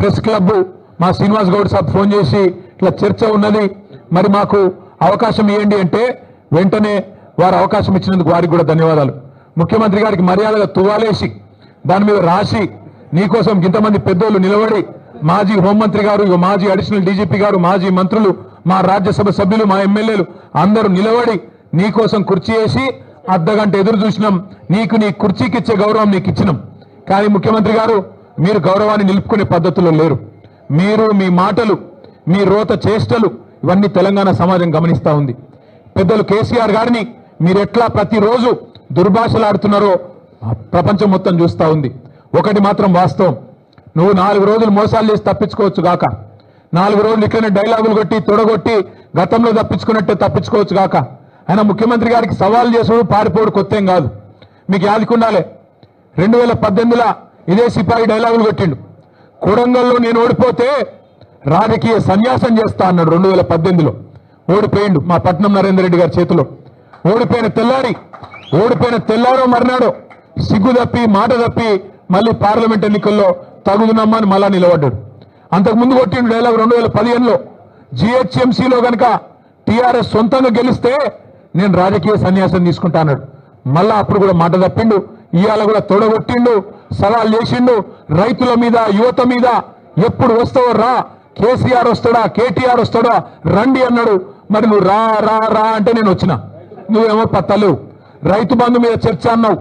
Press club మా శ్రీనివాస్ గౌడ్ సాబ్ phone చేసి ఇట్లా చర్చ ఉన్నది, మరి మాకు అవకాశం ఇవ్వండి అంటే వెంటనే వారు అవకాశం ఇచ్చినందుకు వారికి కూడా ధన్యవాదాలు. ముఖ్యమంత్రి గారికి మర్యాదగా తువాలేసి దాని మీద రాసి నీకోసం ఇంతమంది పెద్దోళ్ళు నిలబడి మాజీ హోంమంత్రి గారు, మాజీ అడిషనల్ డీజీపీ గారు, మాజీ మంత్రులు, మా రాజ్యసభ సభ్యులు, మా ఎమ్మెల్యేలు అందరూ నిలబడి నీకోసం కుర్చీ వేసి అర్ధగంట ఎదురు చూసినాం. నీకు నీ కుర్చీకి ఇచ్చే గౌరవం నీకు ఇచ్చినాం. కానీ ముఖ్యమంత్రి గారు మీరు గౌరవాన్ని నిలుపుకునే పద్ధతుల్లో లేరు. మీరు మీ మాటలు, మీ రోత చేష్టలు ఇవన్నీ తెలంగాణ సమాజం గమనిస్తూ ఉంది. పెద్దలు కేసీఆర్ గారిని మీరు ఎట్లా ప్రతిరోజు దుర్భాషలాడుతున్నారో ప్రపంచం మొత్తం చూస్తూ ఉంది. ఒకటి మాత్రం వాస్తవం, నువ్వు 4 రోజులు మోసాలు చేసి తప్పించుకోవచ్చు గాక, 4 రోజులు ఇట్లనే డైలాగులు కొట్టి తొడగొట్టి గతంలో తప్పించుకున్నట్టే తప్పించుకోవచ్చు గాక. ఆయన ముఖ్యమంత్రి గారికి సవాల్ చేసుడు పారిపోడు కొత్తేం కాదు. మీకు యాదికుండాలే 2018లో ఇదే సిపాయి డైలాగులు కొట్టిండు. కొడంగల్లో నేను ఓడిపోతే రాజకీయ సన్యాసం చేస్తా అన్నాడు. 2018లో ఓడిపోయిండు మా పట్నం నరేందర్ రెడ్డి గారి చేతిలో. ఓడిపోయిన తెల్లారో మర్నాడో సిగ్గు తప్పి మాట తప్పి మళ్ళీ పార్లమెంట్ ఎన్నికల్లో తగుదునమ్మని మళ్ళా నిలబడ్డాడు. అంతకుముందు కొట్టిండు డైలాగ్ 2015లో జిహెచ్ఎంసీలో కనుక టీఆర్ఎస్ సొంతంగా గెలిస్తే నేను రాజకీయ సన్యాసం తీసుకుంటా అన్నాడు. మళ్ళా అప్పుడు కూడా మాట తప్పిండు. ఇవాళ కూడా తొడగొట్టిండు, సవాల్ చేసిండు. రైతుల మీద, యువత మీద ఎప్పుడు వస్తావో రా, కేసీఆర్ వస్తాడా, కేటీఆర్ వస్తాడా రండి అన్నాడు. మరి నువ్వు రా రా రా అంటే నేను వచ్చిన, నువ్వేమో పత్తలేవు. రైతు బంధు మీద చర్చ అన్నావు,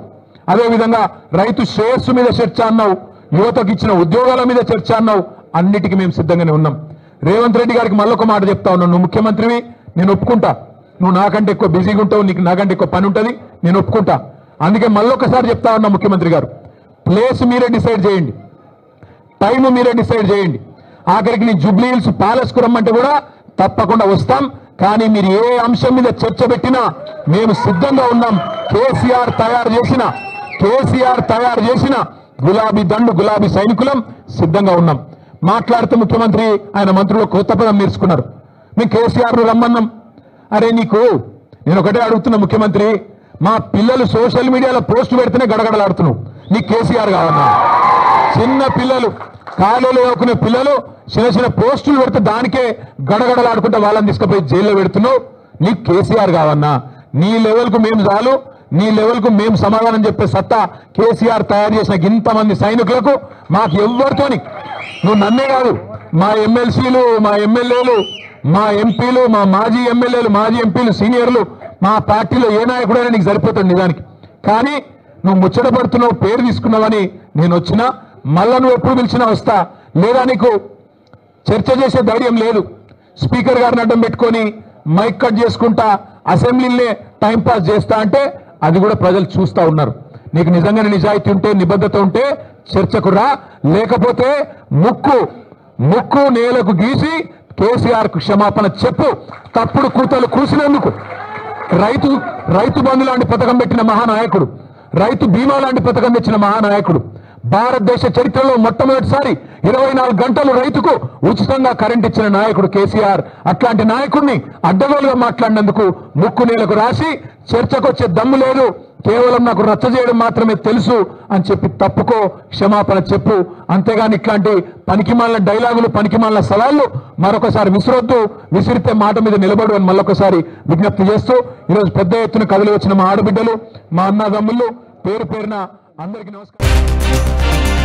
అదేవిధంగా రైతు శ్రేయస్సు మీద చర్చ అన్నావు, యువతకు ఇచ్చిన ఉద్యోగాల మీద చర్చ అన్నావు. అన్నిటికీ మేము సిద్ధంగానే ఉన్నాం. రేవంత్ రెడ్డి గారికి మళ్ళొక మాట చెప్తా ఉన్నాను, నువ్వు ముఖ్యమంత్రివి, నేను ఒప్పుకుంటా. నువ్వు నాకంటే ఎక్కువ బిజీగా ఉంటావు, నీకు నాకంటే ఎక్కువ పని ఉంటుంది, నేను ఒప్పుకుంటా. అందుకే మళ్ళొకసారి చెప్తా ఉన్నా, ముఖ్యమంత్రి గారు ప్లేస్ మీరే డిసైడ్ చేయండి, టైం మీరే డిసైడ్ చేయండి. ఆఖరికి నీ జూబ్లీ హిల్స్ ప్యాలెస్ కు రమ్మంటే కూడా తప్పకుండా వస్తాం. కానీ మీరు ఏ అంశం మీద చర్చ పెట్టినా మేము సిద్ధంగా ఉన్నాం. కేసీఆర్ తయారు చేసిన గులాబీ దండు, గులాబీ సైనికులం సిద్ధంగా ఉన్నాం. మాట్లాడుతూ ముఖ్యమంత్రి ఆయన మంత్రులు కొత్త పదం నేర్చుకున్నారు. మేము కేసీఆర్ రమ్మన్నాం. అరే నీకు నేను ఒకటే అడుగుతున్నా ముఖ్యమంత్రి, మా పిల్లలు సోషల్ మీడియాలో పోస్ట్ పెడితేనే గడగడలాడుతున్నావు, నీకు కేసీఆర్ కావన్నా? చిన్న పిల్లలు, కాలేలు చదువుకునే పిల్లలు చిన్న పోస్టులు పెడితే దానికే గడగడలాడుకుంటే వాళ్ళని తీసుకుపోయి జైల్లో పెడుతున్నావు, నీకు కేసీఆర్ కావన్నా? నీ లెవెల్కు మేము చాలు, నీ లెవెల్కు మేము సమాధానం చెప్పే సత్తా కేసీఆర్ తయారు చేసిన ఇంతమంది సైనికులకు మాకు ఎవ్వరితోని, నువ్వు నన్నే కాదు, మా ఎమ్మెల్సీలు, మా ఎమ్మెల్యేలు, మా ఎంపీలు, మా మాజీ ఎమ్మెల్యేలు, మాజీ ఎంపీలు, సీనియర్లు, మా పార్టీలో ఏ నాయకుడైనా నీకు సరిపోతాడు నిజానికి. కానీ నువ్వు ముచ్చటపడుతున్నావు, పేరు తీసుకున్నావని నేను వచ్చినా, మళ్ళా నువ్వు ఎప్పుడు పిలిచినా వస్తా. లేదా నీకు చర్చ చేసే ధైర్యం లేదు, స్పీకర్ గారిని అడ్డం పెట్టుకొని మైక్ కట్ చేసుకుంటా అసెంబ్లీనే టైంపాస్ చేస్తా అంటే అది కూడా ప్రజలు చూస్తూ ఉన్నారు. నీకు నిజంగానే నిజాయితీ ఉంటే, నిబద్ధత ఉంటే చర్చకు రా, లేకపోతే ముక్కు నేలకు గీసి కేసీఆర్కు క్షమాపణ చెప్పు. తప్పుడు కూతలు కూసినందుకు రైతు బంధు లాంటి పథకం పెట్టిన మహానాయకుడు, రైతు బీమా లాంటి పథకం తెచ్చిన మహానాయకుడు, భారతదేశ చరిత్రలో మొట్టమొదటిసారి 24 గంటలు రైతుకు ఉచితంగా కరెంట్ ఇచ్చిన నాయకుడు కేసీఆర్. అట్లాంటి నాయకుడిని అడ్డగోలుగా మాట్లాడినందుకు ముక్కు నేలకు రాసి చర్చకొచ్చే దమ్ము లేదు, కేవలం నాకు రచ్చ చేయడం మాత్రమే తెలుసు అని చెప్పి తప్పుకో, క్షమాపణ చెప్పు. అంతేగాని ఇట్లాంటి పనికిమాలిన డైలాగులు, పనికిమాలిన సవాళ్లు మరొకసారి విసిరొద్దు. విసిరితే మాట మీద నిలబడు అని మళ్ళొకసారి విజ్ఞప్తి చేస్తూ ఈరోజు పెద్ద ఎత్తున కదిలి వచ్చిన మా ఆడబిడ్డలు, మా అన్నదమ్ముళ్ళు పేరు పేరున అందరికీ నమస్కారం.